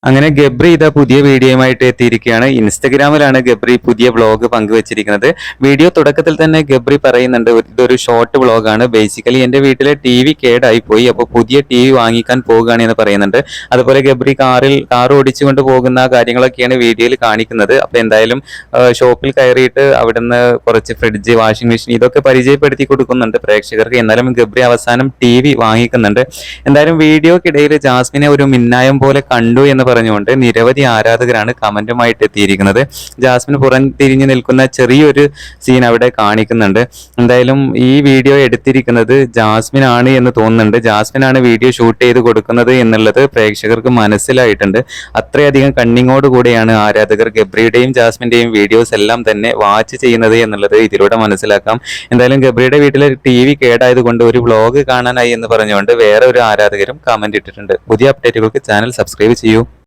അങ്ങനെ ഗബ്രി ഇതാ പുതിയ വീഡിയോയുമായിട്ട് എത്തിയിരിക്കുകയാണ്. ഇൻസ്റ്റഗ്രാമിലാണ് ഗബ്രി പുതിയ വ്ളോഗ് പങ്കുവച്ചിരിക്കുന്നത്. വീഡിയോ തുടക്കത്തിൽ തന്നെ ഗബ്രി പറയുന്നുണ്ട്, ഇതൊരു ഷോർട്ട് വ്ളോഗാണ്. ബേസിക്കലി എൻ്റെ വീട്ടിലെ TV കേടായി പോയി, അപ്പോൾ പുതിയ TV വാങ്ങിക്കാൻ പോകുകയാണ് എന്ന് പറയുന്നുണ്ട്. അതുപോലെ ഗബ്രി കാർ ഓടിച്ചുകൊണ്ട് പോകുന്ന കാര്യങ്ങളൊക്കെയാണ് വീഡിയോയിൽ കാണിക്കുന്നത്. അപ്പോൾ എന്തായാലും ഷോപ്പിൽ കയറിയിട്ട് അവിടുന്ന് കുറച്ച് ഫ്രിഡ്ജ്, വാഷിംഗ് മെഷീൻ ഇതൊക്കെ പരിചയപ്പെടുത്തി കൊടുക്കുന്നുണ്ട് പ്രേക്ഷകർക്ക്. എന്നാലും ഗബ്രി അവസാനം TV വാങ്ങിക്കുന്നുണ്ട്. എന്തായാലും വീഡിയോക്കിടയിൽ ജാസ്മിനെ ഒരു മിന്നായം പോലെ കണ്ടു എന്ന് പറഞ്ഞുകൊണ്ട് നിരവധി ആരാധകരാണ് കമന്റുമായിട്ട് എത്തിയിരിക്കുന്നത്. ജാസ്മിൻ പുറംതിരിഞ്ഞു നിൽക്കുന്ന ചെറിയൊരു സീൻ അവിടെ കാണിക്കുന്നുണ്ട്. എന്തായാലും ഈ വീഡിയോ എടുത്തിരിക്കുന്നത് ജാസ്മിൻ ആണ് എന്ന് തോന്നുന്നുണ്ട്. ജാസ്മിൻ ആണ് വീഡിയോ ഷൂട്ട് ചെയ്ത് കൊടുക്കുന്നത് എന്നുള്ളത് പ്രേക്ഷകർക്ക് മനസ്സിലായിട്ടുണ്ട്. അത്രയധികം കണ്ണിങ്ങോട് കൂടെയാണ് ആരാധകർ ഗബ്രിയുടെയും ജാസ്മിന്റെയും വീഡിയോസ് എല്ലാം തന്നെ വാച്ച് ചെയ്യുന്നത് എന്നുള്ളത് ഇതിലൂടെ മനസ്സിലാക്കാം. എന്തായാലും ഗബ്രിയുടെ വീട്ടിലെ TV കേടായതുകൊണ്ട് ഒരു വ്ളോഗ് കാണാനായി എന്ന് പറഞ്ഞുകൊണ്ട് വേറെ ഒരു ആരാധകരും കമന്റ് ഇട്ടിട്ടുണ്ട്. പുതിയ അപ്ഡേറ്റുകൾക്ക് ചാനൽ സബ്സ്ക്രൈബ് ചെയ്യൂ.